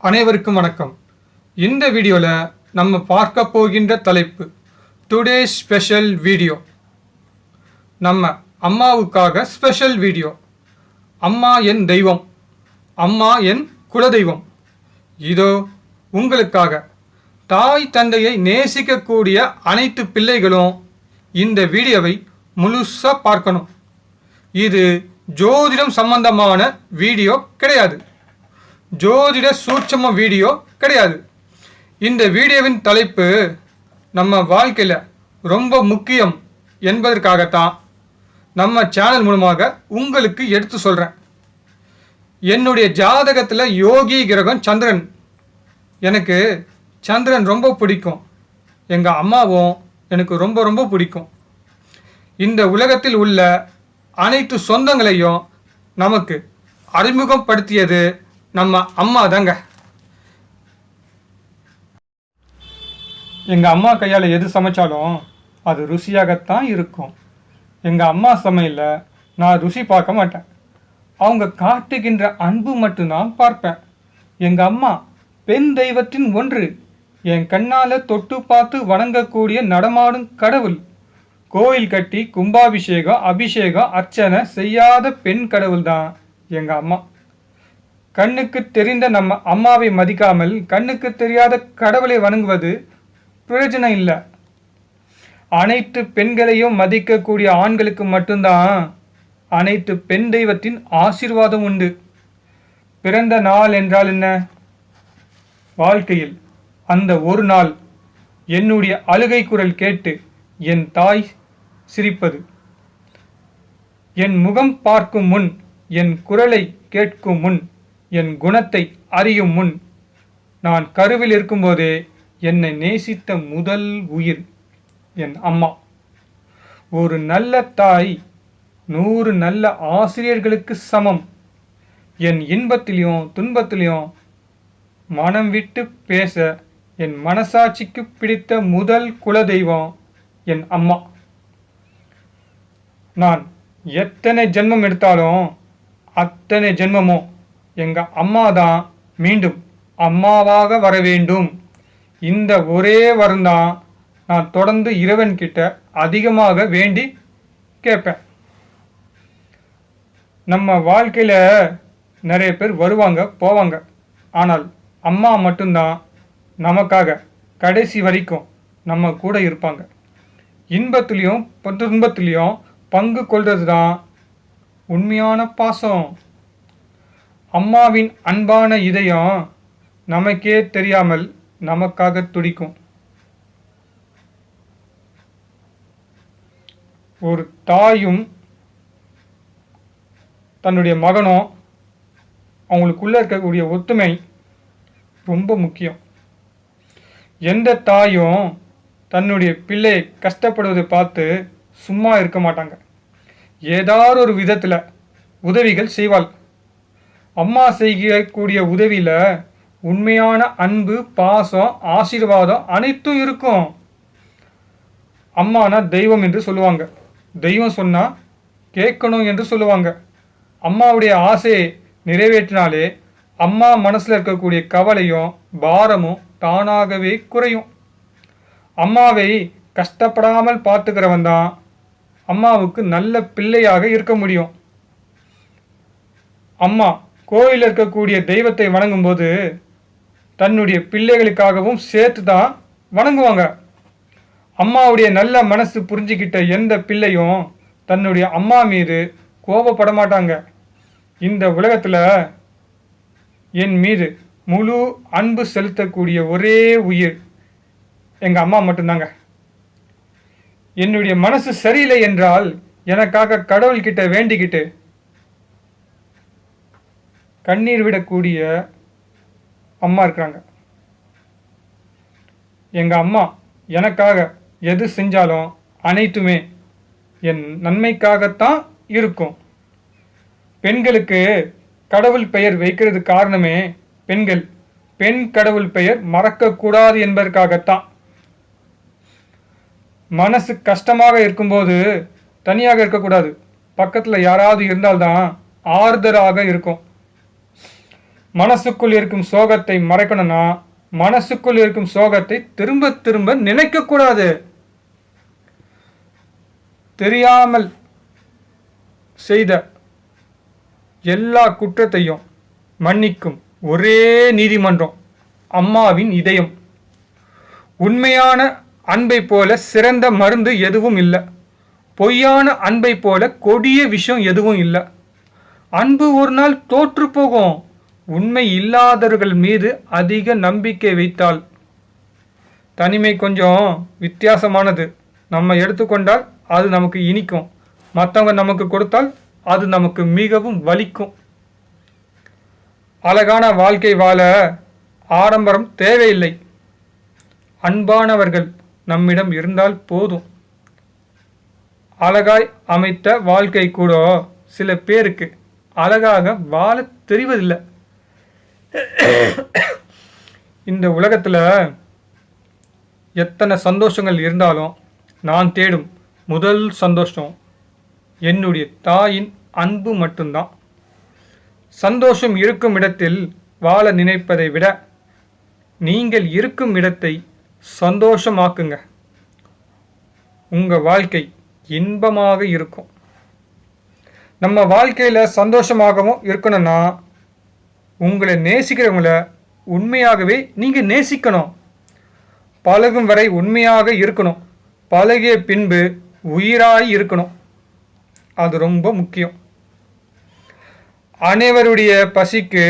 அனைவருக்கும் வணக்கம். இந்த வீடியோவில் நம்ம பார்க்க போகின்ற தலைப்பு டுடே ஸ்பெஷல் வீடியோ. நம்ம அம்மாவுக்காக ஸ்பெஷல் வீடியோ. அம்மா என் தெய்வம், அம்மா என் குலதெய்வம். இதோ உங்களுக்காக. தாய் தந்தையை நேசிக்கக்கூடிய அனைத்து பிள்ளைகளும் இந்த வீடியோவை முழுசாக பார்க்கணும். இது ஜோதிடம் சம்பந்தமான வீடியோ கிடையாது, ஜோதிட சூட்சம வீடியோ கிடையாது. இந்த வீடியோவின் தலைப்பு நம்ம வாழ்க்கையில் ரொம்ப முக்கியம் என்பதற்காகத்தான் நம்ம சேனல் மூலமாக உங்களுக்கு எடுத்து சொல்கிறேன். என்னுடைய ஜாதகத்தில் யோகி கிரகம் சந்திரன். எனக்கு சந்திரன் ரொம்ப பிடிக்கும். எங்கள் அம்மாவும் எனக்கு ரொம்ப ரொம்ப பிடிக்கும். இந்த உலகத்தில் உள்ள அனைத்து சொந்தங்களையும் நமக்கு அறிமுகப்படுத்தியது நம்ம அம்மா தாங்க. எங்கள் அம்மா கையால் எது சமைச்சாலும் அது ருசியாகத்தான் இருக்கும். எங்கள் அம்மா சமையலில் நான் ருசி பார்க்க மாட்டேன், அவங்க காட்டுகின்ற அன்பு மட்டும்தான் பார்ப்பேன். எங்கள் அம்மா பெண் தெய்வத்தின் ஒன்று. என் கண்ணால் தொட்டு பார்த்து வணங்கக்கூடிய நடமாடும் கடவுள். கோயில் கட்டி கும்பாபிஷேகம் அபிஷேகம் அர்ச்சனை செய்யாத பெண் கடவுள் தான் எங்கள் அம்மா. கண்ணுக்கு தெரிந்த நம்ம அம்மாவை மதிக்காமல் கண்ணுக்கு தெரியாத கடவுளை வணங்குவது பிரயோஜனம் இல்லை. அனைத்து பெண்களையும் மதிக்கக்கூடிய ஆண்களுக்கு மட்டும்தான் அனைத்து பெண் தெய்வத்தின் ஆசீர்வாதம் உண்டு. பிறந்த நாள் என்றால் என்ன? வாழ்க்கையில் அந்த ஒரு நாள் என்னுடைய அழுகை குரல் கேட்டு என் தாய் சிரிப்பது, என் முகம் பார்க்கும் முன், என் குரலை கேட்கும் முன், என் குணத்தை அறியும் முன், நான் கருவில் இருக்கும்போதே என்னை நேசித்த முதல் உயிர் என் அம்மா. ஒரு நல்ல தாய் 100 நல்ல ஆசிரியர்களுக்கு சமம். என் இன்பத்திலையும் துன்பத்திலையும் மனம் விட்டு பேச என் மனசாட்சிக்கு பிடித்த முதல் குலதெய்வம் என் அம்மா. நான் எத்தனை ஜென்மம் எடுத்தாலும் அத்தனை ஜென்மமும் எங்கள் அம்மா தான் மீண்டும் அம்மாவாக வர வேண்டும். இந்த ஒரே வரம்தான் நான் தொடர்ந்து இறைவன்கிட்ட அதிகமாக வேண்டி கேட்பேன். நம்ம வாழ்க்கையில் நிறைய பேர் வருவாங்க போவாங்க, ஆனால் அம்மா மட்டும்தான் நமக்காக கடைசி வரைக்கும் நம்ம கூட இருப்பாங்க. இன்பத்துலேயும் துன்பத்துலேயும் பங்கு கொள்வது தான் உண்மையான பாசம். அம்மாவின் அன்பான இதயம் நமக்கே தெரியாமல் நமக்காக துடிக்கும். ஒரு தாயும் தன்னுடைய மகனும் அவங்களுக்குள்ள இருக்கக்கூடிய ஒத்துமை ரொம்ப முக்கியம். எந்த தாயும் தன்னுடைய பிள்ளை கஷ்டப்படுவதை பார்த்து சும்மா இருக்க மாட்டாங்க. ஏதாவது ஒரு விதத்தில் உதவிகள் செய்வாள். அம்மா செய்யக்கூடிய உதவியில் உண்மையான அன்பு, பாசம், ஆசீர்வாதம் அனைத்தும் இருக்கும். அம்மானா தெய்வம் என்று சொல்லுவாங்க. தெய்வம் சொன்னால் கேட்கணும் என்று சொல்லுவாங்க. அம்மாவுடைய ஆசையை நிறைவேற்றினாலே அம்மா மனசில் இருக்கக்கூடிய கவலையும் பாரமும் தானாகவே குறையும். அம்மாவை கஷ்டப்படாமல் பார்த்துக்கிறவன் தான் அம்மாவுக்கு நல்ல பிள்ளையாக இருக்க முடியும். அம்மா கோயிலில் இருக்கக்கூடிய தெய்வத்தை வணங்கும்போது தன்னுடைய பிள்ளைகளுக்காகவும் சேர்த்து தான் வணங்குவாங்க. அம்மாவுடைய நல்ல மனசு புரிஞ்சுக்கிட்ட எந்த பிள்ளையும் தன்னுடைய அம்மா மீது கோபப்பட மாட்டாங்க. இந்த உலகத்தில் என் மீது முழு அன்பு செலுத்தக்கூடிய ஒரே உயிர் எங்கள் அம்மா மட்டும்தாங்க. என்னுடைய மனசு சரியில்லை என்றால் எனக்காக கடவுள்கிட்ட வேண்டிக்கிட்டு கண்ணீர் விடக்கூடிய அம்மா இருக்கிறாங்க. எங்கள் அம்மா எனக்காக எது செஞ்சாலும் அனைத்துமே என் நன்மைக்காகத்தான் இருக்கும். பெண்களுக்கு கடவுள் பெயர் வைக்கிறது காரணமே பெண்கள் பெண் கடவுள் பெயர் மறக்கக்கூடாது என்பதற்காகத்தான். மனசு கஷ்டமாக இருக்கும்போது தனியாக இருக்கக்கூடாது, பக்கத்தில் யாராவது இருந்தால்தான் ஆறுதலாக இருக்கும். மனசுக்குள் இருக்கும் சோகத்தை மறைக்கணும்னா மனசுக்குள் இருக்கும் சோகத்தை திரும்ப திரும்ப நினைக்க கூடாது. தெரியாமல் செய்த எல்லா குற்றத்தையும் மன்னிக்கும் ஒரே நீதிமன்றம் அம்மாவின் இதயம். உண்மையான அன்பை போல சிறந்த மருந்து எதுவும் இல்லை. பொய்யான அன்பை போல கொடிய விஷயம் எதுவும் இல்லை. அன்பு ஒரு நாள் தோற்று போகும். உண்மை இல்லாதவர்கள் மீது அதிக நம்பிக்கை வைத்தால். தனிமை கொஞ்சம் வித்தியாசமானது. நம்ம எடுத்துக்கொண்டால் அது நமக்கு இனிக்கும். மற்றவங்க நமக்கு கொடுத்தால் அது நமக்கு மிகவும் வலிக்கும். அழகான வாழ்க்கை வாழ ஆடம்பரம் தேவையில்லை. அன்பானவர்கள் நம்மிடம் இருந்தால் போதும். அழகாய் அமைத்த வாழ்க்கை கூட சில பேருக்கு அழகாக வாழ தெரிவதில்லை. இந்த உலகத்தில் எத்தனை சந்தோஷங்கள் இருந்தாலும் நான் தேடும் முதல் சந்தோஷம் என்னுடைய தாயின் அன்பு மட்டும்தான். சந்தோஷம் இருக்கும் இடத்தில் வாழ நினைப்பதை விட நீங்கள் இருக்கும் இடத்தை சந்தோஷமாக்குங்க. உங்கள் வாழ்க்கை இன்பமாக இருக்கும். நம்ம வாழ்க்கையில் சந்தோஷமாகவும் இருக்கணும்னா உங்களை நேசிக்கிறவங்கள உண்மையாகவே நீங்கள் நேசிக்கணும். பழகும் வரை உண்மையாக இருக்கணும். பழகிய பின்பு உயிராய் இருக்கணும். அது ரொம்ப முக்கியம். அனைவருடைய பசிக்கு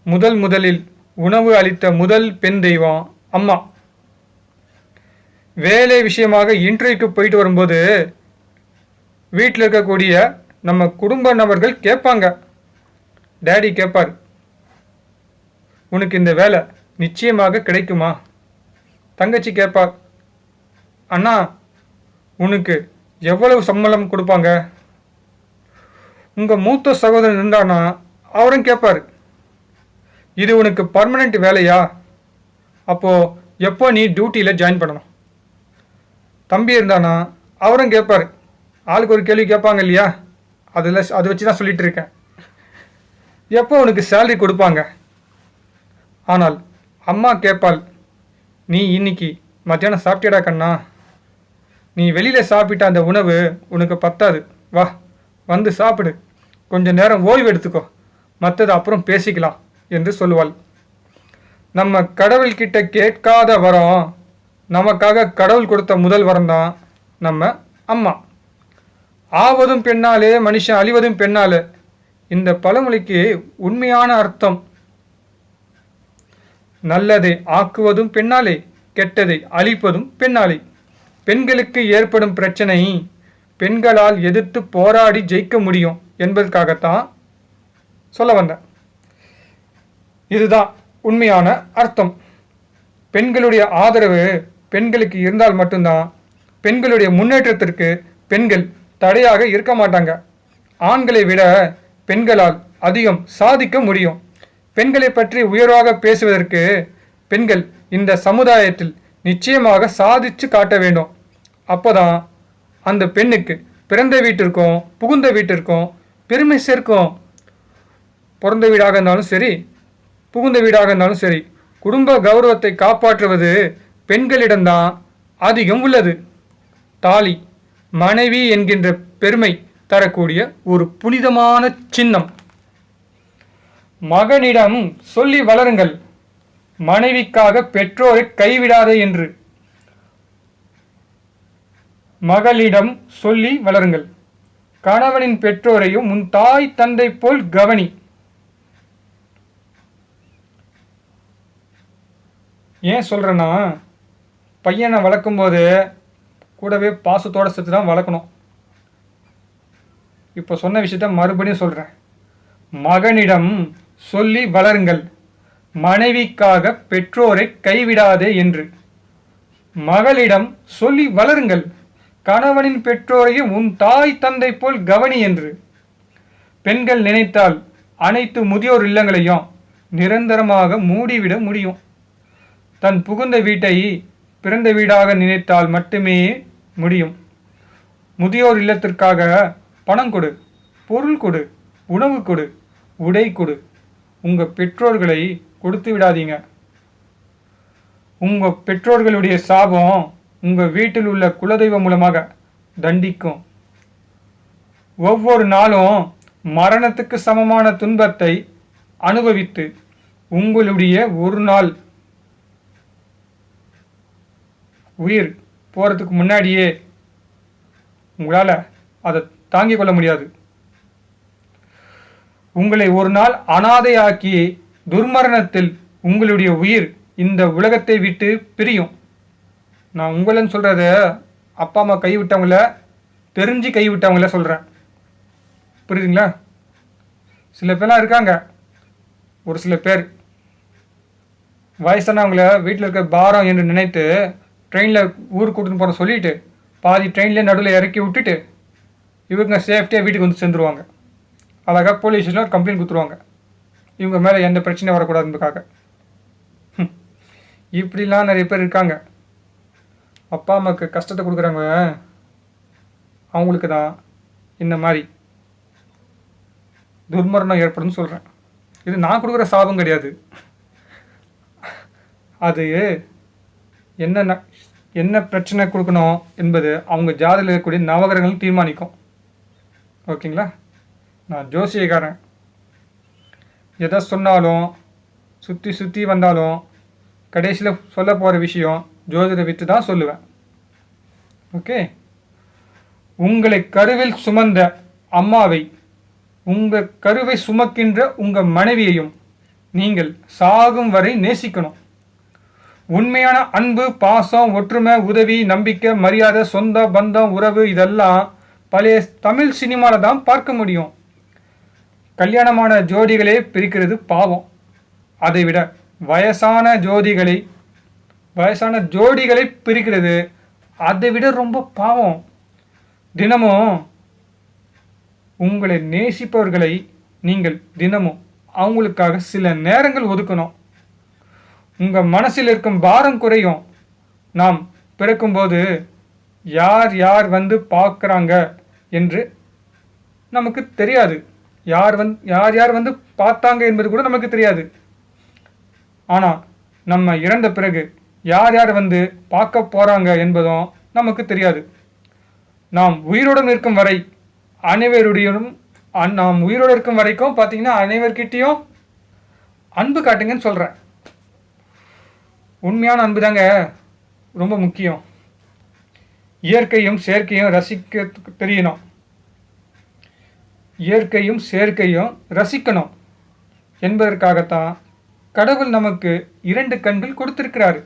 முதலில் உணவு அளித்த முதல் பெண் தெய்வம் அம்மா. வேலை விஷயமாக இன்டர்வியூக்கு போயிட்டு வரும்போது வீட்டில் இருக்கக்கூடிய நம்ம குடும்ப நபர்கள் கேட்பாங்க. டேடி கேட்பார், உனக்கு இந்த வேலை நிச்சயமாக கிடைக்குமா? தங்கச்சி கேட்பார், அண்ணா உனக்கு எவ்வளவு சம்பளம் கொடுப்பாங்க? உங்கள் மூத்த சகோதரன் இருந்தானா அவரும் கேட்பார், இது உனக்கு பர்மனெண்ட் வேலையா? அப்போது எப்போ நீ டியூட்டியில் ஜாயின் பண்ணணும்? தம்பி இருந்தானா அவரும் கேட்பார். ஆளுக்கு ஒரு கேள்வி கேட்பாங்க இல்லையா? அதை வச்சு தான் சொல்லிட்டு இருக்கேன். எப்போ உனக்கு சேலரி கொடுப்பாங்க? ஆனால் அம்மா கேட்பாள், நீ இன்னைக்கு மத்தியானம் சாப்பிட்டியடா கண்ணா? நீ வெளியில் சாப்பிட்ட அந்த உணவு உனக்கு பத்தாது. வா வந்து சாப்பிடு. கொஞ்ச நேரம் ஓய்வு எடுத்துக்கோ. மற்றது அப்புறம் பேசிக்கலாம் என்று சொல்லுவாள். நம்ம கடவுள்கிட்ட கேட்காத வரம் நமக்காக கடவுள் கொடுத்த முதல் வரம் தான் நம்ம அம்மா. ஆவதும் பெண்ணாலே மனுஷன் அழிவதும் பெண்ணாலே. இந்த பழமொழிக்கு உண்மையான அர்த்தம், நல்லதை ஆக்குவதும் பெண்ணாலே, கெட்டதை அழிப்பதும் பெண்ணாலே. பெண்களுக்கு ஏற்படும் பிரச்சனை பெண்களால் எதிர்த்து போராடி ஜெயிக்க முடியும் என்பதற்காகத்தான் சொல்ல வந்தேன். இதுதான் உண்மையான அர்த்தம். பெண்களுடைய ஆதரவு பெண்களுக்கு இருந்தால் மட்டும்தான் பெண்களுடைய முன்னேற்றத்திற்கு பெண்கள் தடையாக இருக்க மாட்டாங்க. ஆண்களை விட பெண்களால் அதிகம் சாதிக்க முடியும். பெண்களை பற்றி உயர்வாக பேசுவதற்கு பெண்கள் இந்த சமுதாயத்தில் நிச்சயமாக சாதிச்சு காட்ட வேண்டும். அப்போதான் அந்த பெண்ணுக்கு பிறந்த வீட்டிற்கும் புகுந்த வீட்டிற்கும் பெருமை சேர்க்கும். பிறந்த வீடாக இருந்தாலும் சரி, புகுந்த வீடாக இருந்தாலும் சரி, குடும்ப கௌரவத்தை காப்பாற்றுவது பெண்களிடம்தான் அதிகம் உள்ளது. தாலி மனைவி என்கின்ற பெருமை தரக்கூடிய ஒரு புனிதமான சின்னம். மகனிடம் சொல்லி வளருங்கள், மனைவிக்காக பெற்றோரை கைவிடாதே என்று. மகளிடம் சொல்லி வளருங்கள், கணவனின் பெற்றோரையும் உன் தாய் தந்தை போல் கவனி. ஏன் சொல்கிறேன்னா, பையனை வளர்க்கும்போது கூடவே பாசத்தோடு சேர்த்து தான் வளர்க்கணும். இப்போ சொன்ன விஷயத்த மறுபடியும் சொல்கிறேன். மகனிடம் சொல்லி வளருங்கள், மனைவிக்காக பெற்றோரை கைவிடாதே என்று. மகளிடம் சொல்லி வளருங்கள், கணவனின் பெற்றோரையும் உன் தாய் தந்தை போல் கவனி என்று. பெண்கள் நினைத்தால் அனைத்து முதியோர் இல்லங்களையும் நிரந்தரமாக மூடிவிட முடியும். தன் புகுந்த வீட்டை பிறந்த வீடாக நினைத்தால் மட்டுமே முடியும். முதியோர் இல்லத்திற்காக பணம் கொடு, பொருள் கொடு, உணவு கொடு, உடை கொடு. உங்கள் பெற்றோர்களை கொடுத்து விடாதீங்க. உங்கள் பெற்றோர்களுடைய சாபம் உங்கள் வீட்டில் உள்ள குலதெய்வம் மூலமாக தண்டிக்கும். ஒவ்வொரு நாளும் மரணத்துக்கு சமமான துன்பத்தை அனுபவித்து உங்களுடைய ஒரு நாள் உயிர் போகிறதுக்கு முன்னாடியே உங்களால் அதை தாங்கிக் கொள்ள முடியாது. உங்களை ஒரு நாள் அனாதையாக்கி துர்மரணத்தில் உங்களுடைய உயிர் இந்த உலகத்தை விட்டு பிரியும். நான் உங்களன்னு சொல்கிறத அப்பா அம்மா கைவிட்டவங்கள தெரிஞ்சு கைவிட்டவங்கள சொல்கிறேன். புரியுதுங்களா? சில பேர்லாம் இருக்காங்க, ஒரு சில பேர் வயசானவங்கள வீட்டில் இருக்க பாரம் என்று நினைத்து ட்ரெயினில் ஊருக்கு கூட்டின்னு போகிற சொல்லிவிட்டு பாதி ட்ரெயினில் நடுவில் இறக்கி விட்டுட்டு இவங்க சேஃப்டியாக வீட்டுக்கு வந்து சேர்ந்துருவாங்க. அழகாக போலீஸ் ஸ்டேஷனில் கம்ப்ளைண்ட் கொடுத்துருவாங்க, இவங்க மேலே எந்த பிரச்சனையும் வரக்கூடாதுன்றதுக்காக. இப்படிலாம் நிறைய பேர் இருக்காங்க. அப்பா அம்மாவுக்கு கஷ்டத்தை கொடுக்குறாங்க, அவங்களுக்கு தான் இந்த மாதிரி துர்மரணம் ஏற்படும்னு சொல்கிறேன். இது நான் கொடுக்குற சாபம் கிடையாது. அது என்ன பிரச்சனை கொடுக்கணும் என்பது அவங்க ஜாதகத்தில் இருக்கக்கூடிய நவகிரகங்கள் தீர்மானிக்கும். ஓகேங்களா? நான் ஜோசியக்காரன். எதை சொன்னாலும் சுற்றி சுற்றி வந்தாலும் கடைசியில் சொல்ல போகிற விஷயம் ஜோதிட வித்து தான் சொல்லுவேன். ஓகே? உங்களை கருவில் சுமந்த அம்மாவை, உங்கள் கருவை சுமக்கின்ற உங்கள் மனைவியையும் நீங்கள் சாகும் வரை நேசிக்கணும். உண்மையான அன்பு, பாசம், ஒற்றுமை, உதவி, நம்பிக்கை, மரியாதை, சொந்த பந்தம், உறவு இதெல்லாம் பழைய தமிழ் சினிமாவில் தான் பார்க்க முடியும். கல்யாணமான ஜோடிகளே பிரிக்கிறது பாவம். அதை விட வயசான ஜோடிகளை பிரிக்கிறது அதை விட ரொம்ப பாவம். தினமும் உங்களை நேசிப்பவர்களை நீங்கள் தினமும் அவங்களுக்காக சில நேரங்கள் ஒதுக்கணும். உங்கள் மனசில் இருக்கும் பாரம் குறையும். நாம் பிறக்கும்போது யார் யார் வந்து பார்க்குறாங்க என்று நமக்கு தெரியாது. யார் யார் வந்து பார்த்தாங்க என்பது கூட நமக்கு தெரியாது. ஆனால் நம்ம இறந்த பிறகு யார் யார் வந்து பார்க்க போகிறாங்க என்பதும் நமக்கு தெரியாது. நாம் உயிரோடு இருக்கும் வரை நாம் உயிரோடு இருக்கும் வரைக்கும் பார்த்தீங்கன்னா அனைவர்கிட்டையும் அன்பு காட்டுங்கன்னு சொல்கிறேன். உண்மையான அன்பு தாங்க ரொம்ப முக்கியம். இயற்கையும் செயற்கையும் ரசிக்க தெரியணும். இயற்கையும் செயற்கையும் ரசிக்கணும் என்பதற்காகத்தான் கடவுள் நமக்கு 2 கண்கள் கொடுத்திருக்கிறாரு.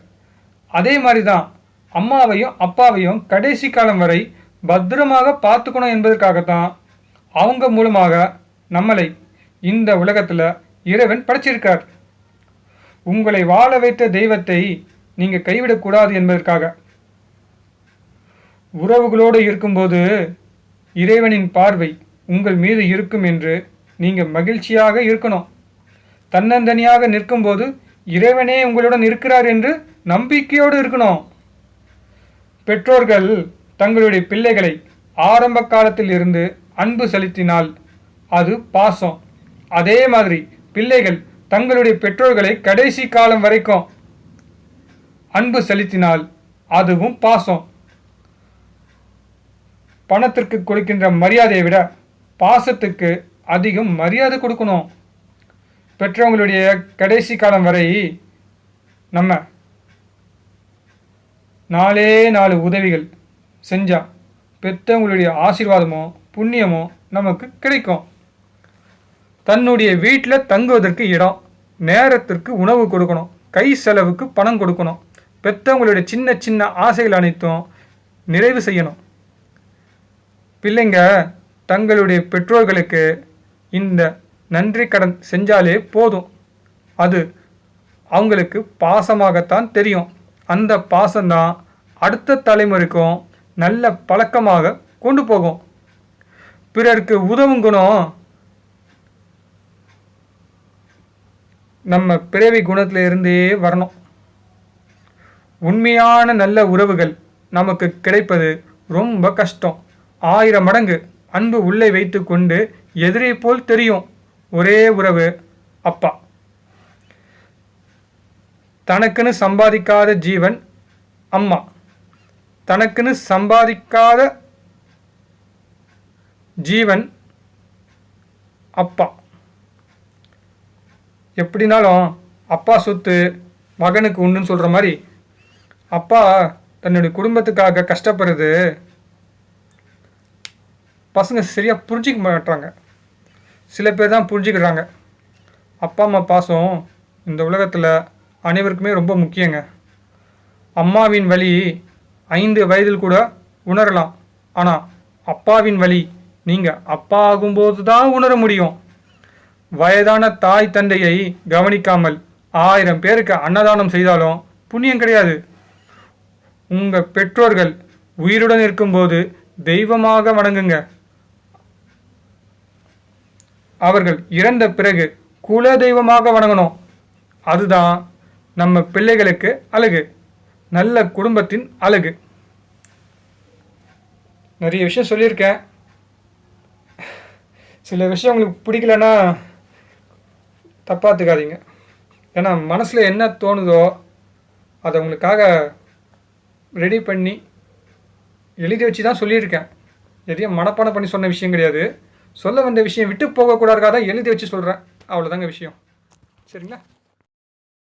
அதே மாதிரி தான் அம்மாவையும் அப்பாவையும் கடைசி காலம் வரை பத்திரமாக பார்த்துக்கணும் என்பதற்காகத்தான் அவங்க மூலமாக நம்மளை இந்த உலகத்தில் இறைவன் படைச்சிருக்கார். உங்களை வாழ வைத்த தெய்வத்தை நீங்கள் கைவிடக்கூடாது என்பதற்காக. உறவுகளோடு இருக்கும்போது இறைவனின் பார்வை உங்கள் மீது இருக்கும் என்று நீங்கள் மகிழ்ச்சியாக இருக்கணும். தன்னந்தனியாக நிற்கும்போது இறைவனே உங்களுடன் இருக்கிறார் என்று நம்பிக்கையோடு இருக்கணும். பெற்றோர்கள் தங்களுடைய பிள்ளைகளை ஆரம்ப காலத்தில் இருந்து அன்பு செலுத்தினால் அது பாசம். அதே மாதிரி பிள்ளைகள் தங்களுடைய பெற்றோர்களை கடைசி காலம் வரைக்கும் அன்பு செலுத்தினால் அதுவும் பாசம். பணத்திற்கு கொடுக்கின்ற மரியாதையை விட பாசத்துக்கு அதிகம் மரியாதை கொடுக்கணும். பெற்றவங்களுடைய கடைசி காலம் வரை நம்ம 4 உதவிகள் செஞ்சால் பெற்றவங்களுடைய ஆசீர்வாதமோ புண்ணியமோ நமக்கு கிடைக்கும். தன்னுடைய வீட்டில் தங்குவதற்கு இடம், நேரத்திற்கு உணவு கொடுக்கணும், கை செலவுக்கு பணம் கொடுக்கணும். பெற்றவங்களுடைய சின்ன சின்ன ஆசைகள் அனைத்தும் நிறைவு செய்யணும். பிள்ளைங்க தங்களுடைய பெற்றோர்களுக்கு இந்த நன்றி கடன் செஞ்சாலே போதும். அது அவங்களுக்கு பாசமாகத்தான் தெரியும். அந்த பாசம்தான் அடுத்த தலைமுறைக்கும் நல்ல பழக்கமாக கொண்டு போகும். பிறருக்கு உதவும் குணம் நம்ம பிறவி குணத்தில் இருந்தே வரணும். உண்மையான நல்ல உறவுகள் நமக்கு கிடைப்பது ரொம்ப கஷ்டம். 1000 மடங்கு அன்பு உள்ளே வைத்து கொண்டு எதிரை போல் தெரியும் ஒரே உறவு அப்பா. தனக்குன்னு சம்பாதிக்காத ஜீவன் அம்மா. தனக்குன்னு சம்பாதிக்காத ஜீவன் அப்பா. எப்படினாலும் அப்பா சொத்து மகனுக்கு உண்டுன்னு சொல்கிற மாதிரி அப்பா தன்னுடைய குடும்பத்துக்காக கஷ்டப்படுறது பசங்க சரியாக புரிஞ்சிக்க மாட்டாங்க. சில பேர் தான் புரிஞ்சுக்கிறாங்க. அப்பா அம்மா பாசம் இந்த உலகத்தில் அனைவருக்குமே ரொம்ப முக்கியங்க. அம்மாவின் வலி 5 வயதில் கூட உணரலாம். ஆனால் அப்பாவின் வலி நீங்கள் அப்பா ஆகும்போது தான் உணர முடியும். வயதான தாய் தந்தையை கவனிக்காமல் 1000 பேருக்கு அன்னதானம் செய்தாலும் புண்ணியம் கிடையாது. உங்கள் பெற்றோர்கள் உயிருடன் இருக்கும்போது தெய்வமாக வணங்குங்க. அவர்கள் இறந்த பிறகு குல தெய்வமாக வணங்கணும். அதுதான் நம்ம பிள்ளைகளுக்கு அழகு, நல்ல குடும்பத்தின் அழகு. நிறைய விஷயம் சொல்லியிருக்கேன். சில விஷயம் உங்களுக்கு பிடிக்கலன்னா தப்பாத்துக்காதீங்க. ஏன்னா மனசில் என்ன தோணுதோ அதை உங்களுக்காக ரெடி பண்ணி எழுதி வச்சு தான் சொல்லியிருக்கேன். எதையும் மனப்பாடம் பண்ணி சொன்ன விஷயம் கிடையாது. சொல்ல வந்த விஷயம் விட்டு போகக்கூடாதுக்காக தான் எழுதி வச்சு சொல்கிறேன். அவ்வளோதாங்க விஷயம். சரிங்களா?